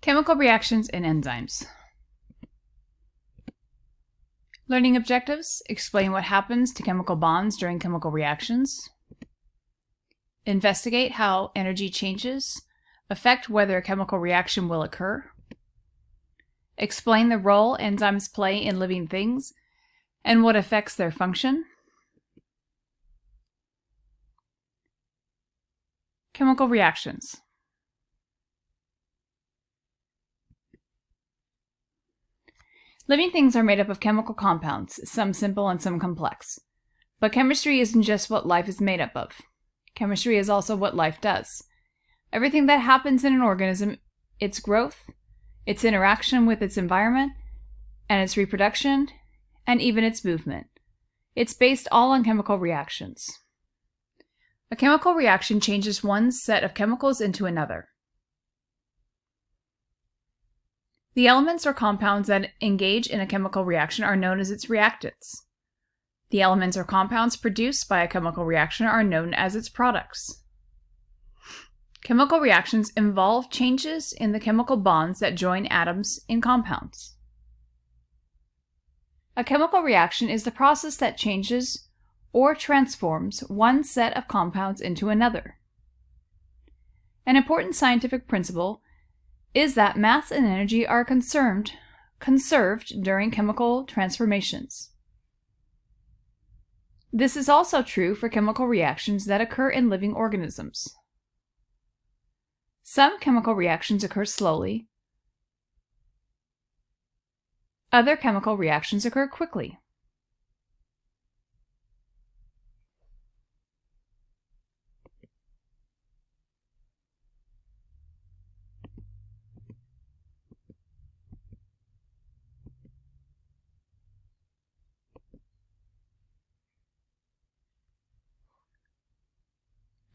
Chemical reactions and enzymes. Learning objectives: explain what happens to chemical bonds during chemical reactions. Investigate how energy changes affect whether a chemical reaction will occur. Explain the role enzymes play in living things and what affects their function. Chemical reactions. Living things are made up of chemical compounds, some simple and some complex. But chemistry isn't just what life is made up of. Chemistry is also what life does. Everything that happens in an organism, its growth, its interaction with its environment, and its reproduction, and even its movement. It's based all on chemical reactions. A chemical reaction changes one set of chemicals into another. The elements or compounds that engage in a chemical reaction are known as its reactants. The elements or compounds produced by a chemical reaction are known as its products. Chemical reactions involve changes in the chemical bonds that join atoms in compounds. A chemical reaction is the process that changes or transforms one set of compounds into another. An important scientific principle is that mass and energy are conserved during chemical transformations. This is also true for chemical reactions that occur in living organisms. Some chemical reactions occur slowly. Other chemical reactions occur quickly.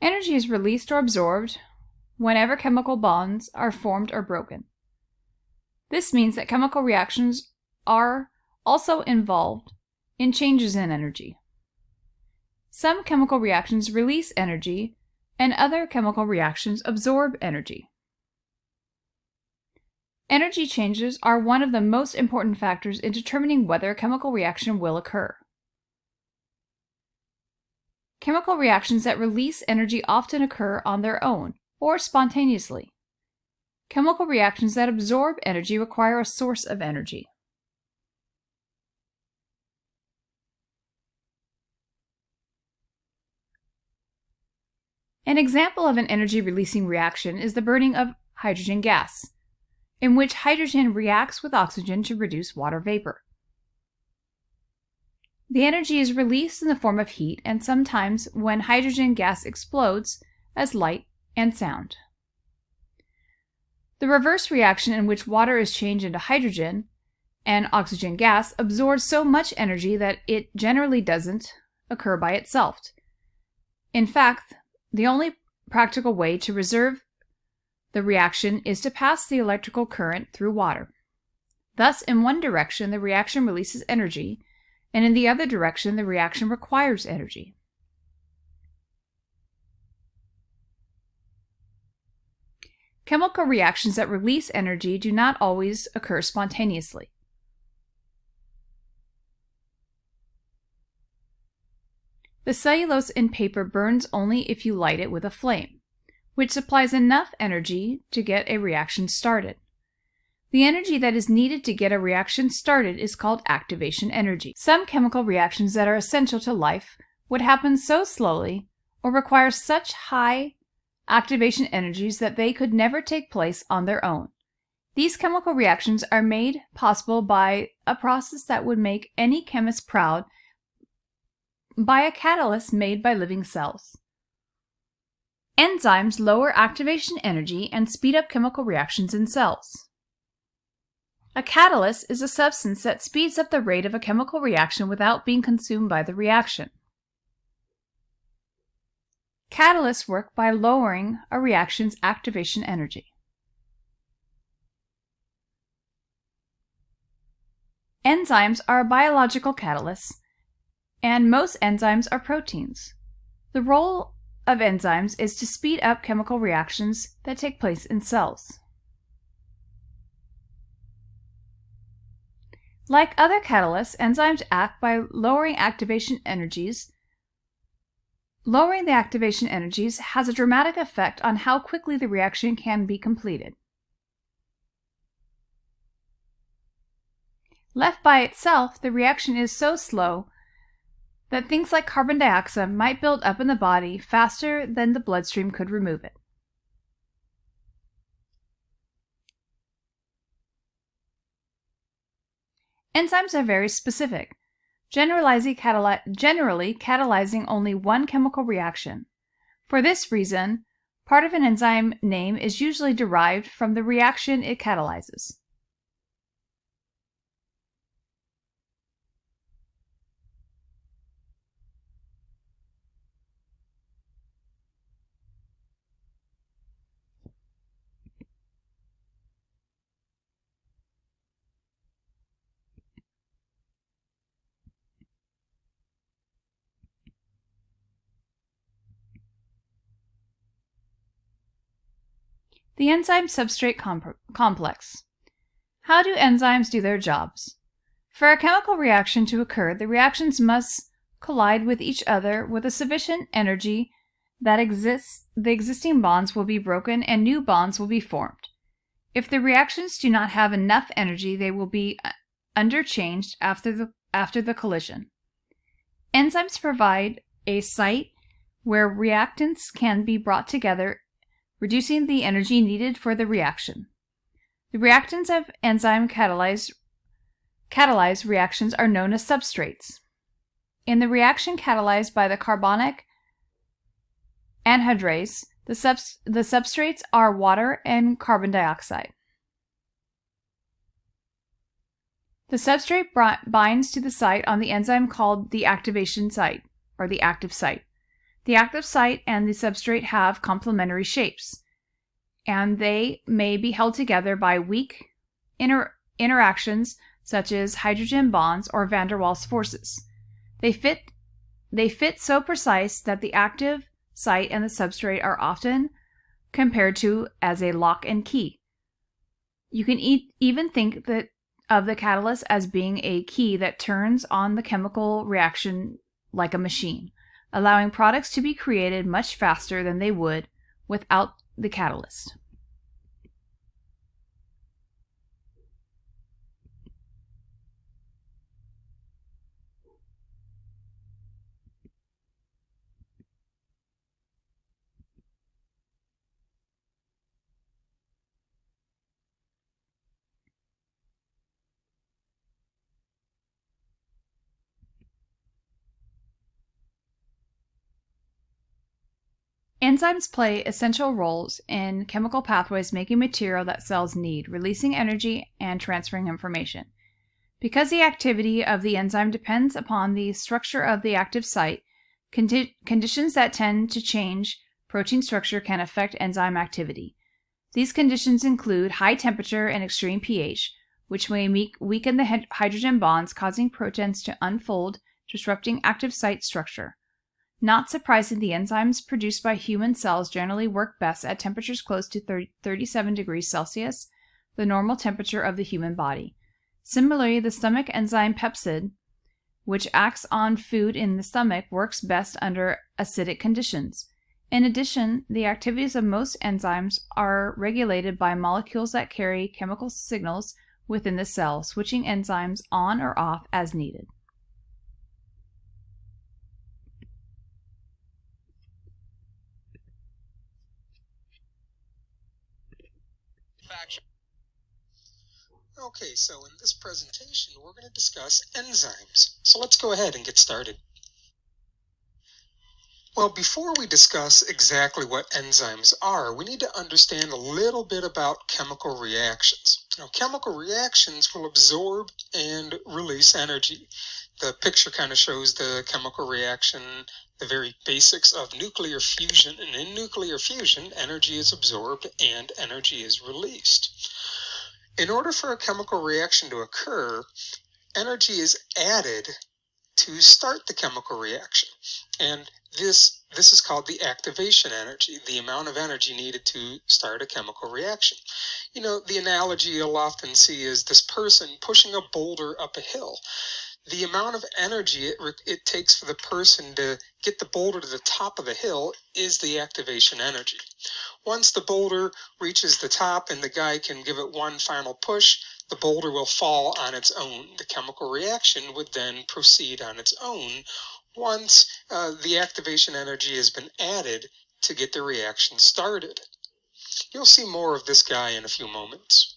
Energy is released or absorbed whenever chemical bonds are formed or broken. This means that chemical reactions are also involved in changes in energy. Some chemical reactions release energy, and other chemical reactions absorb energy. Energy changes are one of the most important factors in determining whether a chemical reaction will occur. Chemical reactions that release energy often occur on their own, or spontaneously. Chemical reactions that absorb energy require a source of energy. An example of an energy-releasing reaction is the burning of hydrogen gas, in which hydrogen reacts with oxygen to produce water vapor. The energy is released in the form of heat and sometimes when hydrogen gas explodes as light and sound. The reverse reaction, in which water is changed into hydrogen and oxygen gas, absorbs so much energy that it generally doesn't occur by itself. In fact, the only practical way to reserve the reaction is to pass the electrical current through water. Thus, in one direction, the reaction releases energy, and in the other direction, the reaction requires energy. Chemical reactions that release energy do not always occur spontaneously. The cellulose in paper burns only if you light it with a flame, which supplies enough energy to get a reaction started. The energy that is needed to get a reaction started is called activation energy. Some chemical reactions that are essential to life would happen so slowly or require such high activation energies that they could never take place on their own. These chemical reactions are made possible by a process that would make any chemist proud, by a catalyst made by living cells. Enzymes lower activation energy and speed up chemical reactions in cells. A catalyst is a substance that speeds up the rate of a chemical reaction without being consumed by the reaction. Catalysts work by lowering a reaction's activation energy. Enzymes are biological catalysts, and most enzymes are proteins. The role of enzymes is to speed up chemical reactions that take place in cells. Like other catalysts, enzymes act by lowering activation energies. Lowering the activation energies has a dramatic effect on how quickly the reaction can be completed. Left by itself, the reaction is so slow that things like carbon dioxide might build up in the body faster than the bloodstream could remove it. Enzymes are very specific, generally catalyzing only one chemical reaction. For this reason, part of an enzyme name is usually derived from the reaction it catalyzes. The enzyme-substrate complex. How do enzymes do their jobs? For a chemical reaction to occur, the reactions must collide with each other with a sufficient energy that the existing bonds will be broken and new bonds will be formed. If the reactions do not have enough energy, they will be underchanged after the collision. Enzymes provide a site where reactants can be brought together, reducing the energy needed for the reaction. The reactants of enzyme catalyzed reactions are known as substrates. In the reaction catalyzed by the carbonic anhydrase, the substrates are water and carbon dioxide. The substrate binds to the site on the enzyme called the activation site, or the active site. The active site and the substrate have complementary shapes, and they may be held together by weak interactions such as hydrogen bonds or van der Waals forces. They fit so precise that the active site and the substrate are often compared to as a lock and key. You can even think of the catalyst as being a key that turns on the chemical reaction like a machine, allowing products to be created much faster than they would without the catalyst. Enzymes play essential roles in chemical pathways making material that cells need, releasing energy, and transferring information. Because the activity of the enzyme depends upon the structure of the active site, conditions that tend to change protein structure can affect enzyme activity. These conditions include high temperature and extreme pH, which may weaken the hydrogen bonds, causing proteins to unfold, disrupting active site structure. Not surprising, the enzymes produced by human cells generally work best at temperatures close to 37 degrees Celsius, the normal temperature of the human body. Similarly, the stomach enzyme pepsid, which acts on food in the stomach, works best under acidic conditions. In addition, the activities of most enzymes are regulated by molecules that carry chemical signals within the cell, switching enzymes on or off as needed. Okay, so in this presentation, we're going to discuss enzymes. So let's go ahead and get started. Well, before we discuss exactly what enzymes are, we need to understand a little bit about chemical reactions. Now, chemical reactions will absorb and release energy. The picture kind of shows the chemical reaction, the very basics of nuclear fusion. And in nuclear fusion, energy is absorbed and energy is released. In order for a chemical reaction to occur, energy is added to start the chemical reaction. And This is called the activation energy, the amount of energy needed to start a chemical reaction. You know, the analogy you'll often see is this person pushing a boulder up a hill. The amount of energy it takes for the person to get the boulder to the top of the hill is the activation energy. Once the boulder reaches the top and the guy can give it one final push, the boulder will fall on its own. The chemical reaction would then proceed on its own once the activation energy has been added to get the reaction started. You'll see more of this guy in a few moments.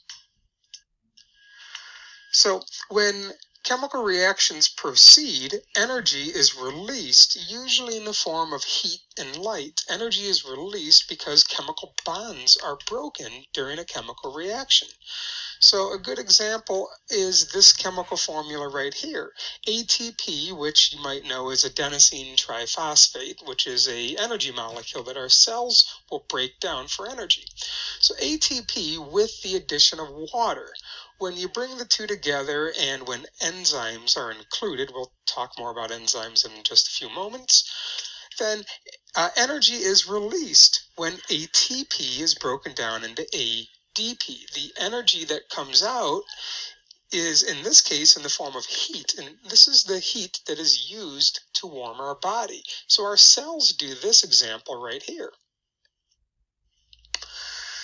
So when chemical reactions proceed, energy is released, usually in the form of heat and light. Energy is released because chemical bonds are broken during a chemical reaction. So a good example is this chemical formula right here. ATP, which you might know is adenosine triphosphate, which is an energy molecule that our cells will break down for energy. So ATP with the addition of water. When you bring the two together and when enzymes are included, we'll talk more about enzymes in just a few moments, then energy is released when ATP is broken down into ADP. The energy that comes out is, in this case, in the form of heat, and this is the heat that is used to warm our body. So our cells do this example right here.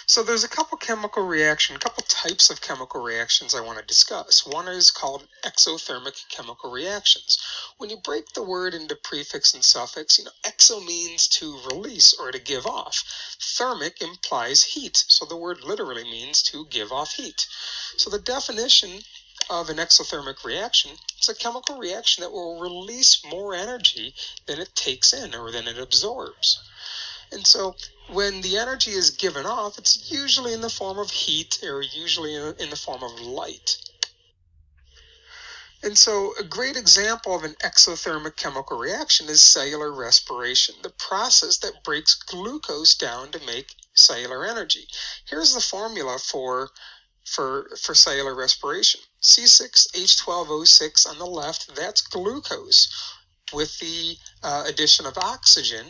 So there's a couple types of chemical reactions I want to discuss. One is called exothermic chemical reactions. When you break the word into prefix and suffix, exo means to release or to give off. Thermic implies heat, so the word literally means to give off heat. So the definition of an exothermic reaction is a chemical reaction that will release more energy than it takes in or than it absorbs. And so when the energy is given off, it's usually in the form of heat or usually in the form of light. And so a great example of an exothermic chemical reaction is cellular respiration, the process that breaks glucose down to make cellular energy. Here's the formula for cellular respiration. C6H12O6 on the left, that's glucose. With the addition of oxygen,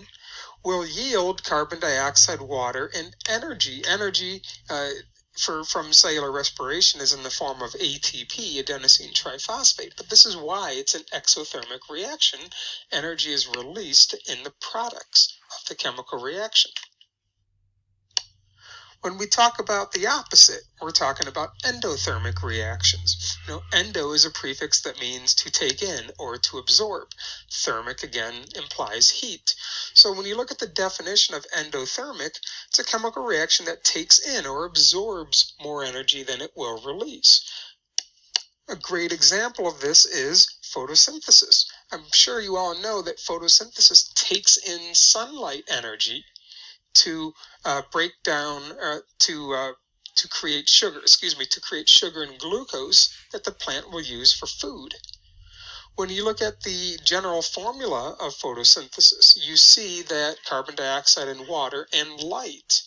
will yield carbon dioxide, water, and energy. Energy from cellular respiration is in the form of ATP, adenosine triphosphate, but this is why it's an exothermic reaction. Energy is released in the products of the chemical reaction. When we talk about the opposite, we're talking about endothermic reactions. Endo is a prefix that means to take in or to absorb. Thermic, again, implies heat. So when you look at the definition of endothermic, it's a chemical reaction that takes in or absorbs more energy than it will release. A great example of this is photosynthesis. I'm sure you all know that photosynthesis takes in sunlight energy to break down to create sugar and glucose that the plant will use for food. When you look at the general formula of photosynthesis, you see that carbon dioxide and water and light,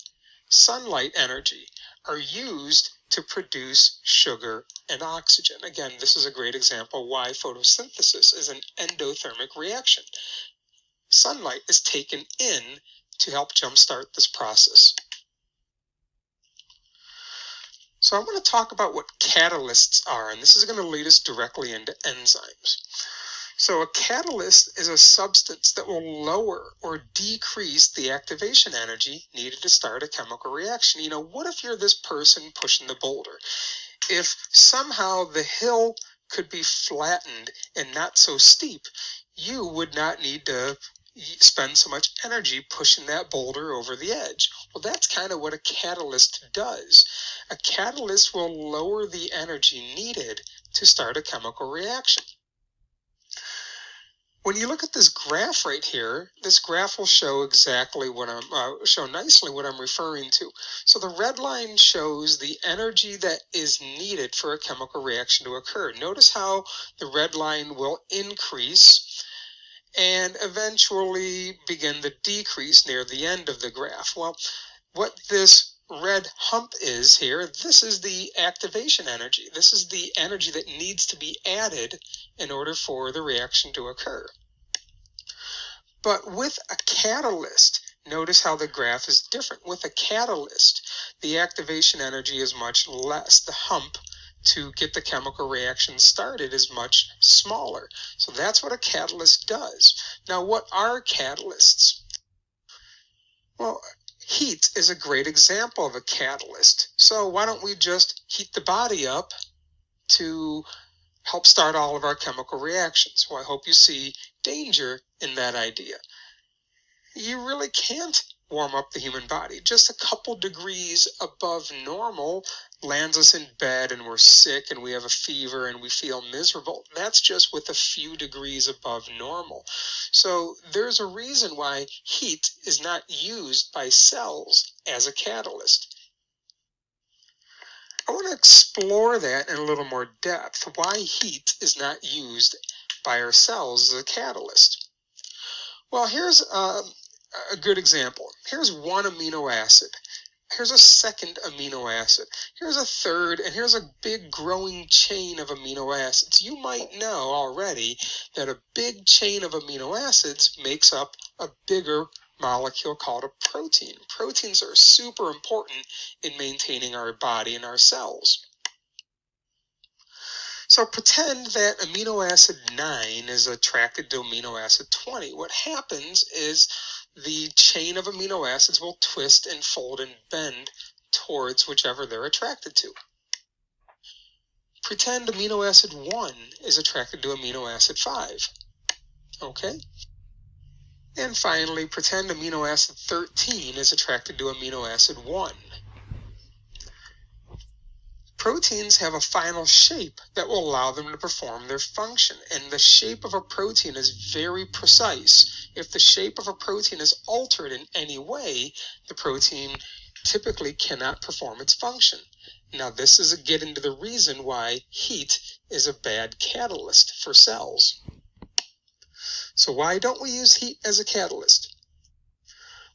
sunlight energy, are used to produce sugar and oxygen. Again, this is a great example why photosynthesis is an endothermic reaction. Sunlight is taken in to help jumpstart this process. So I want to talk about what catalysts are, and this is going to lead us directly into enzymes. So a catalyst is a substance that will lower or decrease the activation energy needed to start a chemical reaction. What if you're this person pushing the boulder? If somehow the hill could be flattened and not so steep, you would not need to spend so much energy pushing that boulder over the edge. Well, that's kind of what a catalyst does. A catalyst will lower the energy needed to start a chemical reaction. When you look at this graph right here, this graph will show exactly show nicely what I'm referring to. So the red line shows the energy that is needed for a chemical reaction to occur. Notice how the red line will increase and eventually begin the decrease near the end of the graph. Well, what this red hump is here, this is the activation energy. This is the energy that needs to be added in order for the reaction to occur. But with a catalyst, notice how the graph is different. With a catalyst, the activation energy is much less. The hump to get the chemical reaction started is much smaller. So that's what a catalyst does. Now, what are catalysts? Well, heat is a great example of a catalyst. So why don't we just heat the body up to help start all of our chemical reactions? Well, I hope you see danger in that idea. You really can't warm up the human body. Just a couple degrees above normal lands us in bed and we're sick and we have a fever and we feel miserable. That's just with a few degrees above normal. So there's a reason why heat is not used by cells as a catalyst. I want to explore that in a little more depth, why heat is not used by our cells as a catalyst. Well, here's a good example. Here's one amino acid. Here's a second amino acid. Here's a third, and here's a big growing chain of amino acids. You might know already that a big chain of amino acids makes up a bigger molecule called a protein. Proteins are super important in maintaining our body and our cells. So pretend that amino acid 9 is attracted to amino acid 20. What happens is the chain of amino acids will twist and fold and bend towards whichever they're attracted to. Pretend amino acid 1 is attracted to amino acid 5. Okay? And finally, pretend amino acid 13 is attracted to amino acid 1. Proteins have a final shape that will allow them to perform their function, and the shape of a protein is very precise. If the shape of a protein is altered in any way, the protein typically cannot perform its function. Now, this is getting to the reason why heat is a bad catalyst for cells. So why don't we use heat as a catalyst?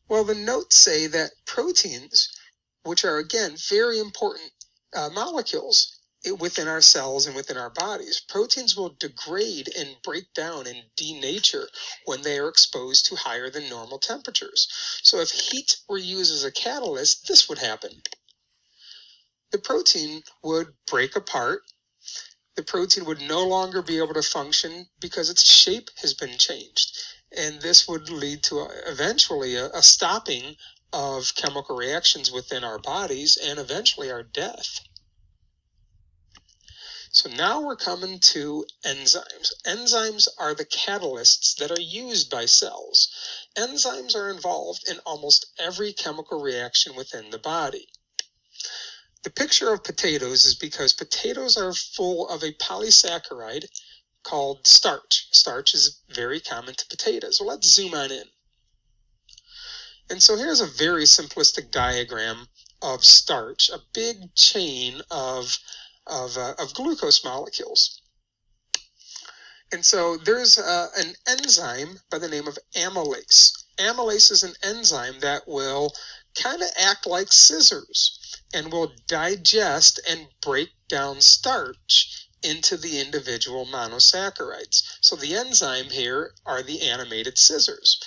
Well, the notes say that proteins, which are again very important molecules within our cells and within our bodies, proteins will degrade and break down and denature when they are exposed to higher than normal temperatures. So if heat were used as a catalyst, this would happen. The protein would break apart. The protein would no longer be able to function because its shape has been changed. And this would lead to eventually a stopping of chemical reactions within our bodies and eventually our death. So now we're coming to enzymes. Enzymes are the catalysts that are used by cells. Enzymes are involved in almost every chemical reaction within the body. The picture of potatoes is because potatoes are full of a polysaccharide called starch. Starch is very common to potatoes. Well, let's zoom on in. And so here's a very simplistic diagram of starch, a big chain of glucose molecules. And so there's an enzyme by the name of amylase. Amylase is an enzyme that will kind of act like scissors and will digest and break down starch into the individual monosaccharides. So the enzyme here are the animated scissors.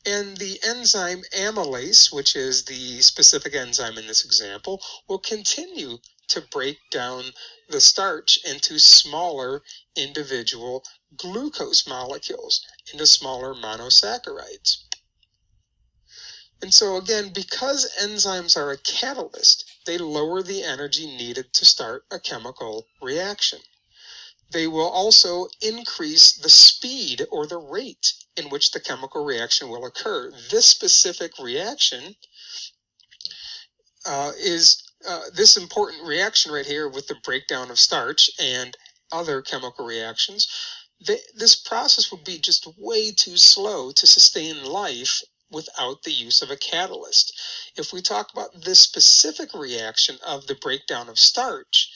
And the enzyme amylase, which is the specific enzyme in this example, will continue to break down the starch into smaller individual glucose molecules, into smaller monosaccharides. And so again, because enzymes are a catalyst, they lower the energy needed to start a chemical reaction. They will also increase the speed or the rate in which the chemical reaction will occur. This specific reaction is this important reaction right here with the breakdown of starch and other chemical reactions. This process would be just way too slow to sustain life without the use of a catalyst. If we talk about this specific reaction of the breakdown of starch,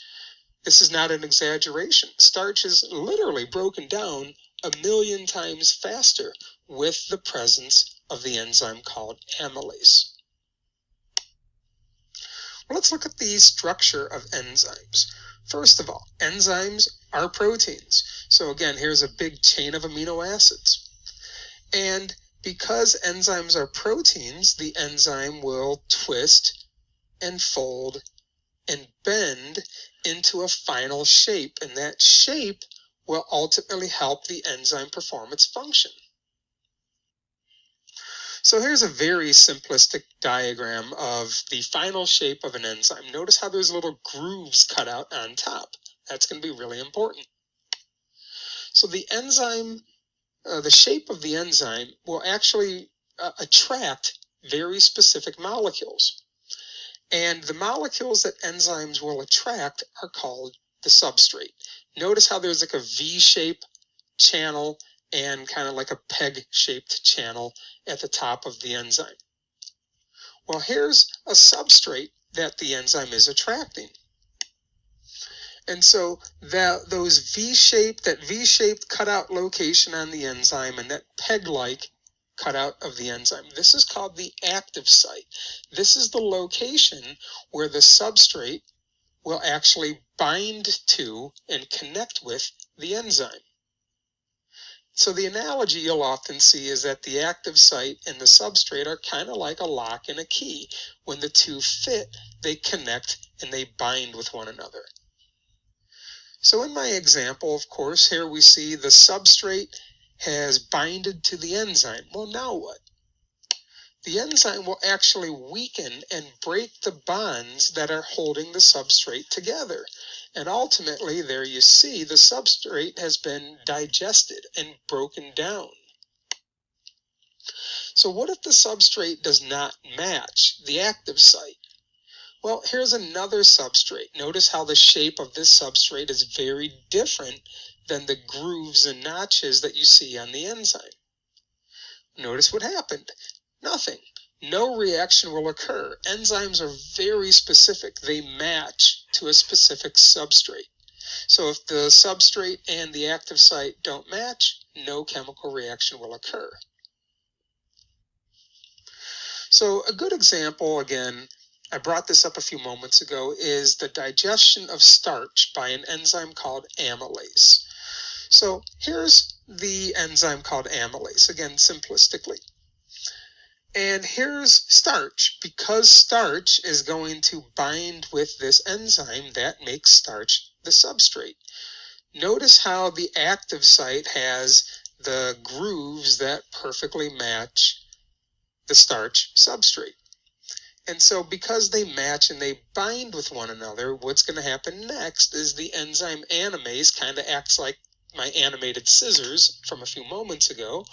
this is not an exaggeration. Starch is literally broken down 1,000,000 times faster with the presence of the enzyme called amylase. Well, let's look at the structure of enzymes. First of all, enzymes are proteins. So again, here's a big chain of amino acids. And because enzymes are proteins, the enzyme will twist and fold and bend into a final shape, and that shape will ultimately help the enzyme perform its function. So here's a very simplistic diagram of the final shape of an enzyme. Notice how there's little grooves cut out on top. That's going to be really important. So the enzyme, the shape of the enzyme will actually attract very specific molecules. And the molecules that enzymes will attract are called the substrate. Notice how there's like a V-shape channel and kind of like a peg-shaped channel at the top of the enzyme. Well, here's a substrate that the enzyme is attracting. And so that V-shaped cutout location on the enzyme and that peg-like cutout of the enzyme, this is called the active site. This is the location where the substrate will actually bind to and connect with the enzyme. So the analogy you'll often see is that the active site and the substrate are kind of like a lock and a key. When the two fit, they connect and they bind with one another. So in my example, of course, here we see the substrate has binded to the enzyme. Well, now what? The enzyme will actually weaken and break the bonds that are holding the substrate together. And ultimately, there you see the substrate has been digested and broken down. So what if the substrate does not match the active site? Well, here's another substrate. Notice how the shape of this substrate is very different than the grooves and notches that you see on the enzyme. Notice what happened. Nothing. No reaction will occur. Enzymes are very specific. They match to a specific substrate. So if the substrate and the active site don't match, no chemical reaction will occur. So a good example, again, I brought this up a few moments ago, is the digestion of starch by an enzyme called amylase. So here's the enzyme called amylase, again, simplistically. And here's starch. Because starch is going to bind with this enzyme, that makes starch the substrate. Notice how the active site has the grooves that perfectly match the starch substrate. And so because they match and they bind with one another, what's going to happen next is the enzyme amylase kind of acts like my animated scissors from a few moments ago.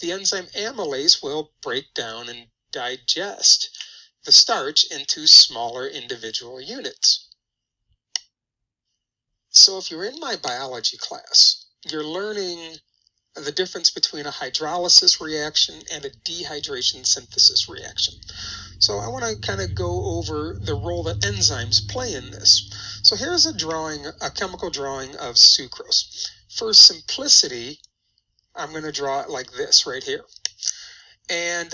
The enzyme amylase will break down and digest the starch into smaller individual units. So if you're in my biology class, you're learning the difference between a hydrolysis reaction and a dehydration synthesis reaction. So I want to kind of go over the role that enzymes play in this. So here's a chemical drawing of sucrose. For simplicity, I'm going to draw it like this right here. And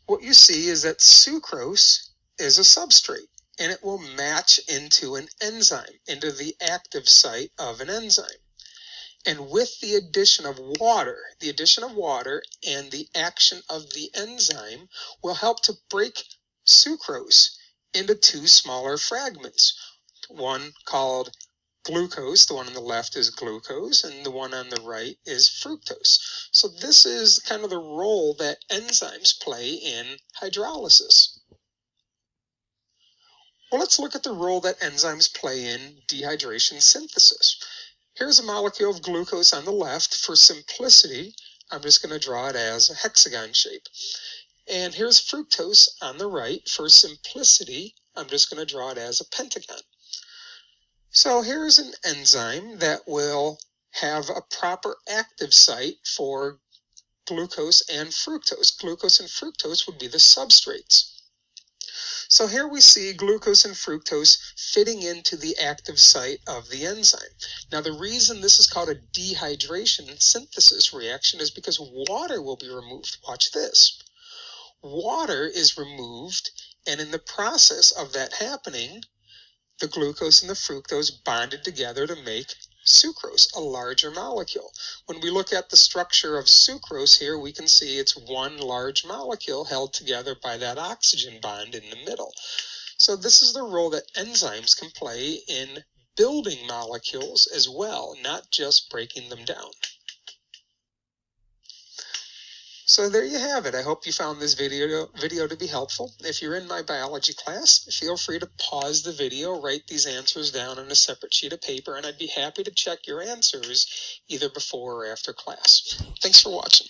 what you see is that sucrose is a substrate, and it will match into an enzyme, into the active site of an enzyme. And with the addition of water and the action of the enzyme will help to break sucrose into two smaller fragments, one called glucose, the one on the left is glucose, and the one on the right is fructose. So this is kind of the role that enzymes play in hydrolysis. Well, let's look at the role that enzymes play in dehydration synthesis. Here's a molecule of glucose on the left. For simplicity, I'm just going to draw it as a hexagon shape. And here's fructose on the right. For simplicity, I'm just going to draw it as a pentagon. So here's an enzyme that will have a proper active site for glucose and fructose. Glucose and fructose would be the substrates. So here we see glucose and fructose fitting into the active site of the enzyme. Now the reason this is called a dehydration synthesis reaction is because water will be removed. Watch this. Water is removed, and in the process of that happening, the glucose and the fructose bonded together to make sucrose, a larger molecule. When we look at the structure of sucrose here, we can see it's one large molecule held together by that oxygen bond in the middle. So this is the role that enzymes can play in building molecules as well, not just breaking them down. So there you have it. I hope you found this video to be helpful. If you're in my biology class, feel free to pause the video, write these answers down on a separate sheet of paper, and I'd be happy to check your answers either before or after class. Thanks for watching.